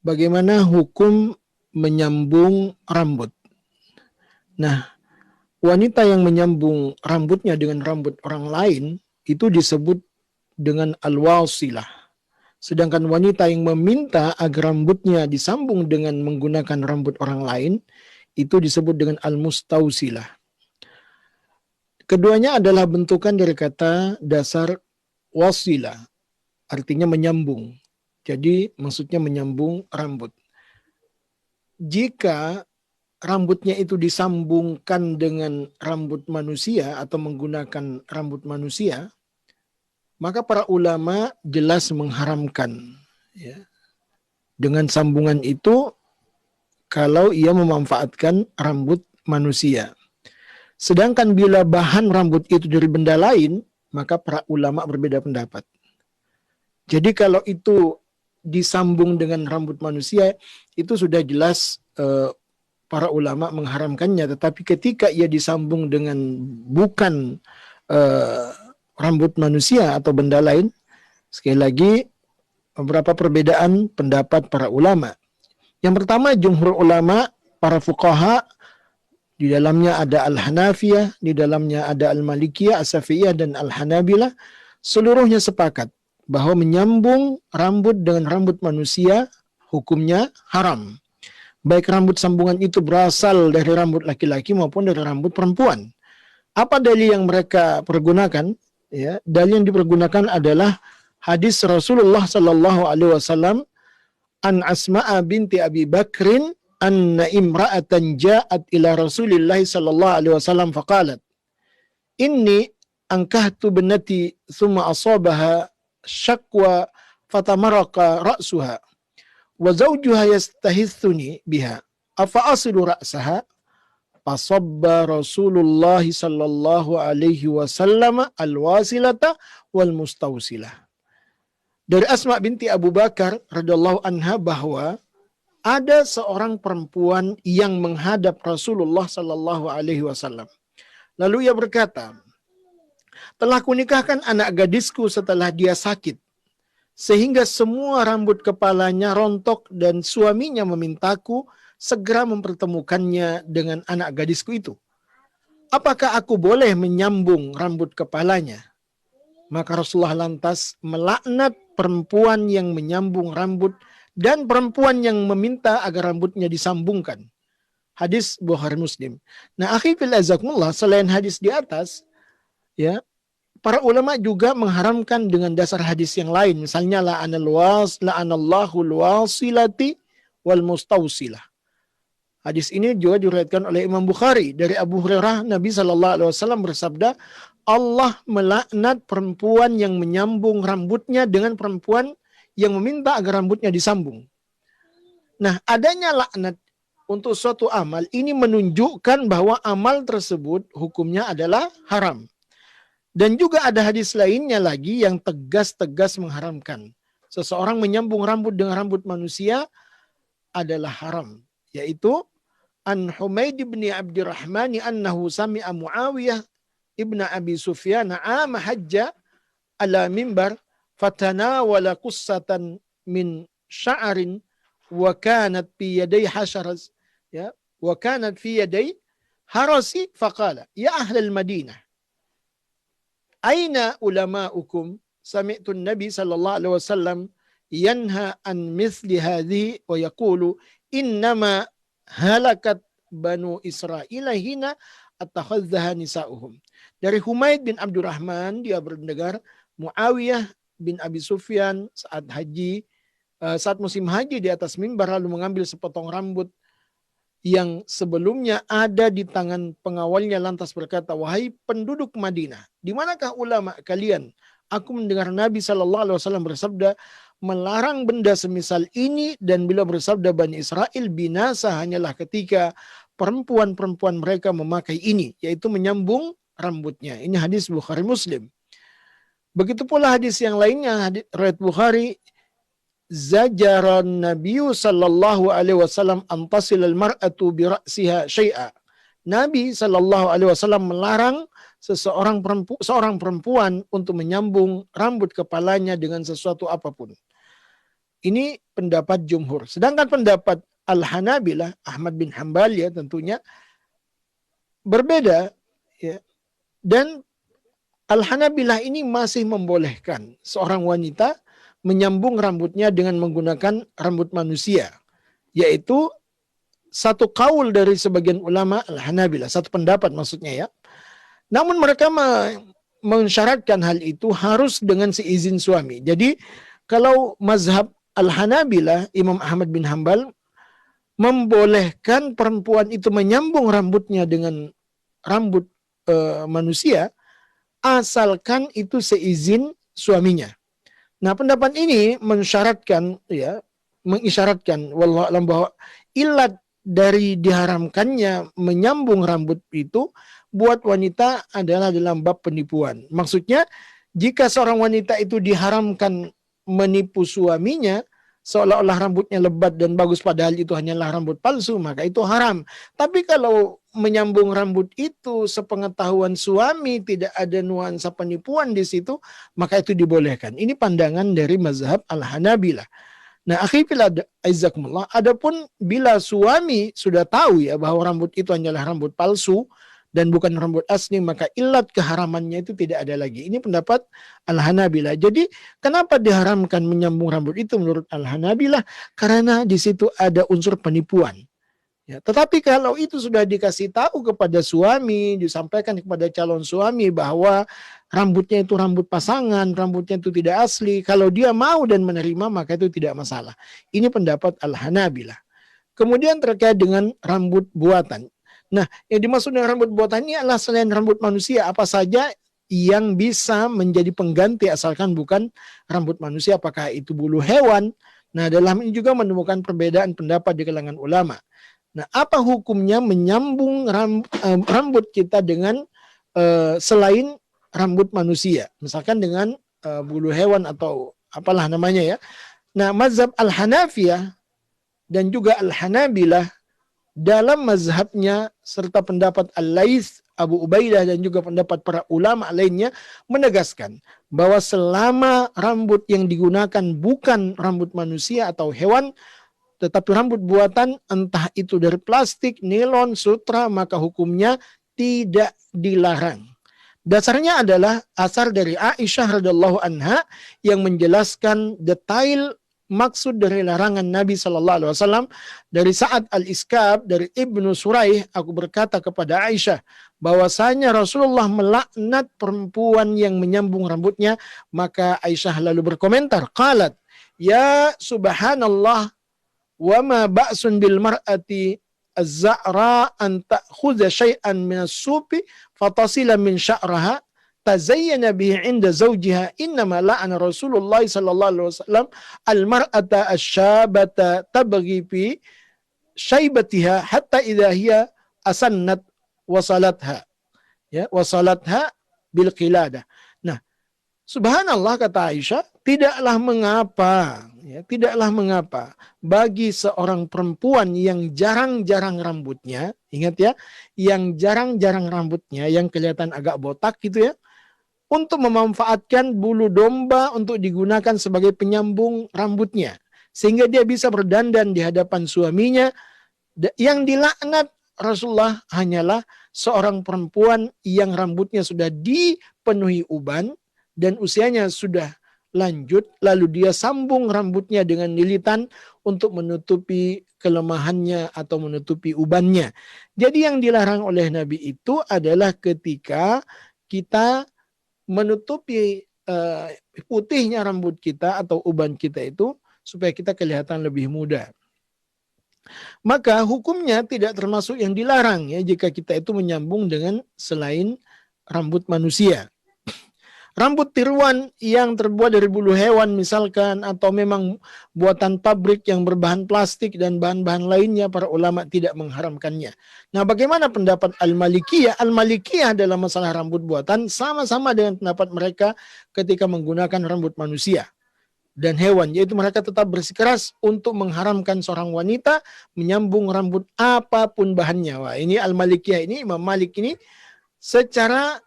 bagaimana hukum menyambung rambut. Nah, wanita yang menyambung rambutnya dengan rambut orang lain itu disebut dengan al-wasilah. Sedangkan wanita yang meminta agar rambutnya disambung dengan menggunakan rambut orang lain itu disebut dengan al-mustausilah. Keduanya adalah bentukan dari kata dasar wasilah, artinya menyambung. Jadi maksudnya menyambung rambut. Jika rambutnya itu disambungkan dengan rambut manusia atau menggunakan rambut manusia, maka para ulama jelas mengharamkan. Ya. Dengan sambungan itu, kalau ia memanfaatkan rambut manusia. Sedangkan bila bahan rambut itu dari benda lain, maka para ulama berbeda pendapat. Jadi kalau itu disambung dengan rambut manusia, itu sudah jelas para ulama mengharamkannya. Tetapi ketika ia disambung dengan bukan rambut manusia atau benda lain, sekali lagi beberapa perbedaan pendapat para ulama. Yang pertama, jumhur ulama, para fuqaha, di dalamnya ada Al-Hanafiyah, di dalamnya ada Al-Malikiyah, As-Syafi'iyah, dan Al-Hanabilah, seluruhnya sepakat bahwa menyambung rambut dengan rambut manusia hukumnya haram. Baik rambut sambungan itu berasal dari rambut laki-laki maupun dari rambut perempuan. Apa dalil yang mereka pergunakan? Ya, dalil yang dipergunakan adalah hadis Rasulullah sallallahu alaihi wasallam an Asma'a binti Abi Bakrin anna imra'atan ja'at ila Rasulillah sallallahu alaihi wasallam faqalat inni ankahtu binati thumma asabaha syakwa fatamaraka ra'suha wa zawjuha yastahithuni biha afa asilu ra'saha fasabba Rasulullah sallallahu alaihi wasallam alwasilata wal mustawsilah. Dari Asma binti Abu Bakar radhiyallahu anha bahwa ada seorang perempuan yang menghadap Rasulullah sallallahu alaihi wasallam. Lalu ia berkata, "Telah kunikahkan anak gadisku setelah dia sakit, sehingga semua rambut kepalanya rontok dan suaminya memintaku segera mempertemukannya dengan anak gadisku itu. Apakah aku boleh menyambung rambut kepalanya?" Maka Rasulullah lantas melaknat perempuan yang menyambung rambut dan perempuan yang meminta agar rambutnya disambungkan. Hadis Bukhari Muslim. Nah, akhi fil azakumullah, selain hadis di atas, ya, para ulama juga mengharamkan dengan dasar hadis yang lain. Misalnya la'anallahu al-wasilati wal mustawsilah. Hadis ini juga diriwayatkan oleh Imam Bukhari dari Abu Hurairah. Nabi SAW bersabda, Allah melaknat perempuan yang menyambung rambutnya dengan perempuan yang meminta agar rambutnya disambung. Nah, adanya laknat untuk suatu amal ini menunjukkan bahwa amal tersebut hukumnya adalah haram. Dan juga ada hadis lainnya lagi yang tegas-tegas mengharamkan. Seseorang menyambung rambut dengan rambut manusia adalah haram. Yaitu, An Humaid bin Abdurrahman annahu sami'a Muawiyah ibn Abi Sufyan ama hajja ala mimbar fatanawala qussatan min sya'arin wa kanat fi yaday hasharas ya wa kanat fi yaday harasi faqala ya ahlal Madinah aina ulama'ukum sami'tu an-nabi sallallahu alaihi wasallam yanha an mithli hadhihi wa yaqulu innama halakat banu Israila hina attakhadzaha nisa'uhum. Dari Humaid bin Abdurrahman, dia mendengar Muawiyah bin Abi Sufyan saat musim haji di atas mimbar lalu mengambil sepotong rambut yang sebelumnya ada di tangan pengawalnya lantas berkata, wahai penduduk Madinah, di manakah ulama kalian? Aku mendengar Nabi SAW bersabda melarang benda semisal ini, dan bila bersabda Bani Israel binasa hanyalah ketika perempuan-perempuan mereka memakai ini, yaitu menyambung rambutnya. Ini hadis Bukhari Muslim. Begitu pula hadis yang lainnya, riwayat Bukhari, zajaran Nabi sallallahu alaihi wasallam antasil al-mar'atu bi ra'siha syai'a. Nabi sallallahu alaihi wasallam melarang seorang perempuan untuk menyambung rambut kepalanya dengan sesuatu apapun. Ini pendapat jumhur. Sedangkan pendapat Al-Hanabilah, Ahmad bin Hambal ya tentunya berbeda ya. Dan Al-Hanabilah ini masih membolehkan seorang wanita menyambung rambutnya dengan menggunakan rambut manusia, yaitu satu kaul dari sebagian ulama Al-Hanabilah, satu pendapat maksudnya ya. Namun mereka mensyaratkan hal itu harus dengan seizin suami. Jadi kalau mazhab Al-Hanabilah, Imam Ahmad bin Hambal membolehkan perempuan itu menyambung rambutnya dengan rambut manusia, asalkan itu seizin suaminya. Nah, pendapat ini mensyaratkan ya, mengisyaratkan wallahu alam bahwa ilat dari diharamkannya menyambung rambut itu buat wanita adalah dalam bab penipuan. Maksudnya, jika seorang wanita itu diharamkan menipu suaminya, seolah-olah rambutnya lebat dan bagus padahal itu hanyalah rambut palsu, maka itu haram. Tapi kalau menyambung rambut itu sepengetahuan suami, tidak ada nuansa penipuan di situ, maka itu dibolehkan. Ini pandangan dari mazhab Al-Hanabilah. Nah, akhirnya aizakumullah, adapun bila suami sudah tahu ya bahwa rambut itu hanyalah rambut palsu dan bukan rambut asli, maka ilat keharamannya itu tidak ada lagi. Ini pendapat Al-Hanabilah. Jadi, kenapa diharamkan menyambung rambut itu menurut Al-Hanabilah? Karena di situ ada unsur penipuan. Ya, tetapi kalau itu sudah dikasih tahu kepada suami, disampaikan kepada calon suami bahwa rambutnya itu rambut pasangan, rambutnya itu tidak asli, kalau dia mau dan menerima maka itu tidak masalah. Ini pendapat Al-Hanabilah. Kemudian terkait dengan rambut buatan. Nah, yang dimaksud dengan rambut buatan ini adalah selain rambut manusia, apa saja yang bisa menjadi pengganti asalkan bukan rambut manusia, apakah itu bulu hewan. Nah, dalam ini juga menemukan perbedaan pendapat di kalangan ulama. Nah, apa hukumnya menyambung rambut kita dengan selain rambut manusia, misalkan dengan bulu hewan atau apalah namanya ya. Nah, mazhab Al-Hanafiyah dan juga Al-Hanabilah dalam mazhabnya serta pendapat Al-Laits, Abu Ubaidah dan juga pendapat para ulama lainnya menegaskan bahwa selama rambut yang digunakan bukan rambut manusia atau hewan, tetapi rambut buatan, entah itu dari plastik, nilon, sutra, maka hukumnya tidak dilarang. Dasarnya adalah asar dari Aisyah radhiallahu anha yang menjelaskan detail maksud dari larangan Nabi SAW. Dari Sa'ad al-Iskab, dari Ibnu Suraih, aku berkata kepada Aisyah bahwasanya Rasulullah melaknat perempuan yang menyambung rambutnya. Maka Aisyah lalu berkomentar, qalat, ya subhanallah, wa ma ba'sun bil mar'ati az-za'ra an ta'khudha syai'an min as-supi fatasila min sya'raha tazayyana bihi 'inda zawjiha innama la'ana Rasulullah sallallahu alaihi wasallam al-mar'ata asy-syabata tabghi fi syaibatiha hatta idza hiya asannat wasalatha ya wasalatha bil qiladah. Nah, subhanallah kata Aisyah, tidaklah mengapa bagi seorang perempuan yang jarang-jarang rambutnya, ingat ya, yang jarang-jarang rambutnya, yang kelihatan agak botak gitu ya, untuk memanfaatkan bulu domba untuk digunakan sebagai penyambung rambutnya, sehingga dia bisa berdandan di hadapan suaminya. Yang dilaknat Rasulullah hanyalah seorang perempuan yang rambutnya sudah dipenuhi uban dan usianya sudah lanjut, lalu dia sambung rambutnya dengan lilitan untuk menutupi kelemahannya atau menutupi ubannya. Jadi yang dilarang oleh Nabi itu adalah ketika kita menutupi putihnya rambut kita atau uban kita itu supaya kita kelihatan lebih muda. Maka hukumnya tidak termasuk yang dilarang ya jika kita itu menyambung dengan selain rambut manusia. Rambut tiruan yang terbuat dari bulu hewan misalkan, atau memang buatan pabrik yang berbahan plastik dan bahan-bahan lainnya, para ulama tidak mengharamkannya. Nah, bagaimana pendapat Al-Malikiyah? Al-Malikiyah dalam masalah rambut buatan sama-sama dengan pendapat mereka ketika menggunakan rambut manusia dan hewan, yaitu mereka tetap bersikeras untuk mengharamkan seorang wanita menyambung rambut apapun bahannya. Wah, ini Al-Malikiyah ini, Imam Malik ini secara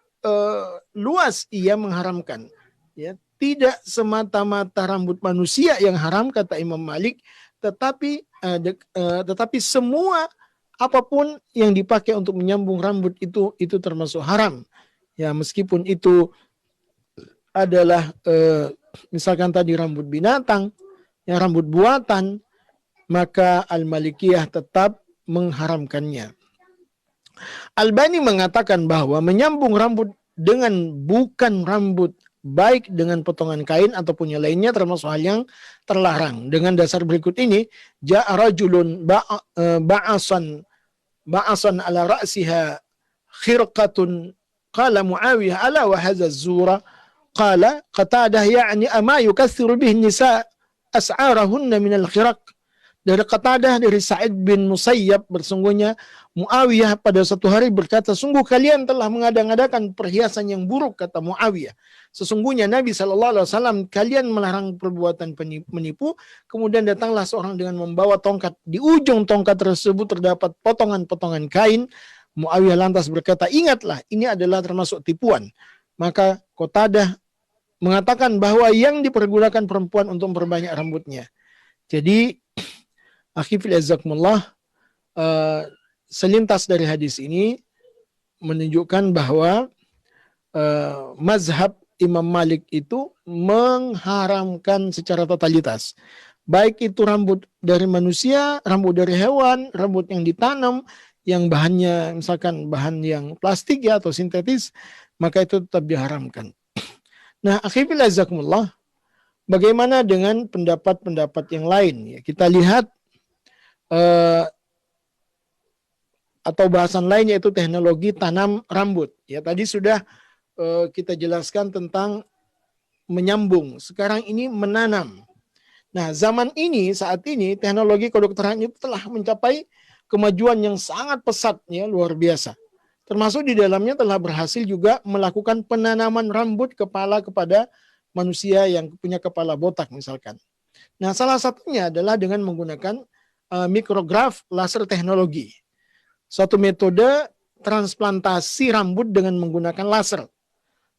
luas ia mengharamkan ya, tidak semata-mata rambut manusia yang haram kata Imam Malik, tetapi semua apapun yang dipakai untuk menyambung rambut itu termasuk haram. Ya, meskipun itu adalah misalkan tadi rambut binatang, ya rambut buatan, maka Al-Malikiyah tetap mengharamkannya. Albani mengatakan bahwa menyambung rambut dengan bukan rambut, baik dengan potongan kain ataupun yang lainnya, termasuk hal yang terlarang. Dengan dasar berikut ini, ja'a rajulun ba'asan ala ra'siha khirqatun qala Muawiyah ala wa hadha zura qala Qatadah ya'ni ama yukatsiru bihi nisa as'arahunna minal khiraq. Dari Qatadah, dari Sa'id bin Musayyab, bersungguhnya Muawiyah pada suatu hari berkata, sungguh kalian telah mengada-ngadakan perhiasan yang buruk, kata Muawiyah. Sesungguhnya Nabi SAW, kalian melarang perbuatan menipu, kemudian datanglah seorang dengan membawa tongkat. Di ujung tongkat tersebut terdapat potongan-potongan kain. Muawiyah lantas berkata, ingatlah, ini adalah termasuk tipuan. Maka Qatadah mengatakan bahwa yang dipergunakan perempuan untuk memperbanyak rambutnya. Jadi, akhifil azakumullah, selintas dari hadis ini menunjukkan bahwa mazhab Imam Malik itu mengharamkan secara totalitas. Baik itu rambut dari manusia, rambut dari hewan, rambut yang ditanam, yang bahannya misalkan bahan yang plastik ya atau sintetis, maka itu tetap diharamkan. Nah, akhifil azakumullah, bagaimana dengan pendapat-pendapat yang lain? Ya, kita lihat atau bahasan lain yaitu teknologi tanam rambut. Ya, tadi sudah kita jelaskan tentang menyambung. Sekarang ini menanam. Nah, zaman ini, saat ini teknologi kedokteran itu telah mencapai kemajuan yang sangat pesat, ya, luar biasa. Termasuk di dalamnya telah berhasil juga melakukan penanaman rambut kepala kepada manusia yang punya kepala botak misalkan. Nah, salah satunya adalah dengan menggunakan mikrograf laser teknologi. Suatu metode transplantasi rambut dengan menggunakan laser.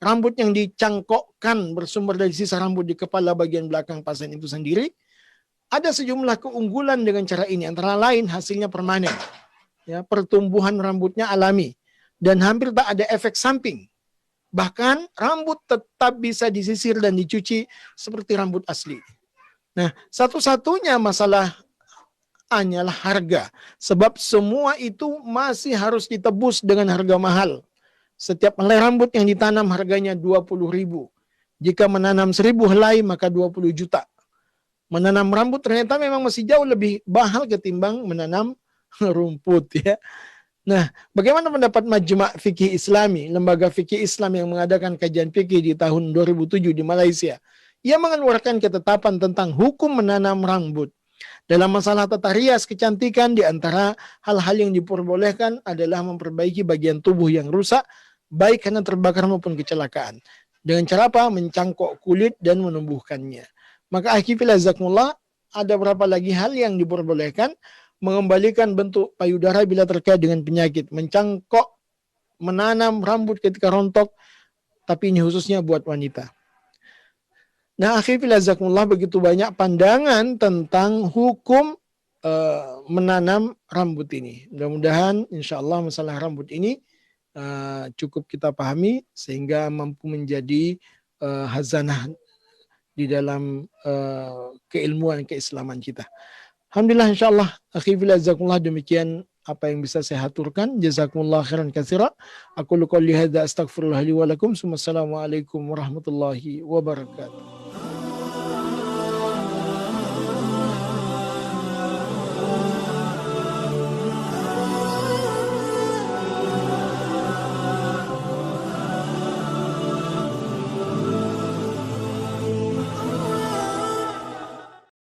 Rambut yang dicangkokkan bersumber dari sisa rambut di kepala bagian belakang pasien itu sendiri. Ada sejumlah keunggulan dengan cara ini, antara lain hasilnya permanen. Ya, pertumbuhan rambutnya alami dan hampir tak ada efek samping. Bahkan rambut tetap bisa disisir dan dicuci seperti rambut asli. Nah, satu-satunya masalah hanyalah harga. Sebab semua itu masih harus ditebus dengan harga mahal. Setiap helai rambut yang ditanam harganya 20.000. Jika menanam 1.000 helai maka 20 juta. Menanam rambut ternyata memang masih jauh lebih mahal ketimbang menanam rumput, ya. Nah, bagaimana pendapat Majma' Fikih Islami, lembaga fikih Islam yang mengadakan kajian fikih di tahun 2007 di Malaysia? Ia mengeluarkan ketetapan tentang hukum menanam rambut. Dalam masalah tata rias kecantikan, di antara hal-hal yang diperbolehkan adalah memperbaiki bagian tubuh yang rusak, baik karena terbakar maupun kecelakaan. Dengan cara apa? Mencangkok kulit dan menumbuhkannya. Maka akhifil azakumullah, ada berapa lagi hal yang diperbolehkan? Mengembalikan bentuk payudara bila terkait dengan penyakit, mencangkok, menanam rambut ketika rontok, tapi ini khususnya buat wanita. Nah, akhirnya jazakumullah, begitu banyak pandangan tentang hukum menanam rambut ini. Mudah-mudahan insya Allah masalah rambut ini cukup kita pahami sehingga mampu menjadi hazanah di dalam keilmuan keislaman kita. Alhamdulillah, insyaallah akhirnya jazakumullah, demikian apa yang bisa saya haturkan. Jazakumullah khairan katsira. Aku qouli hadza astaghfirullah li wa lakum. Assalamualaikum warahmatullahi wabarakatuh.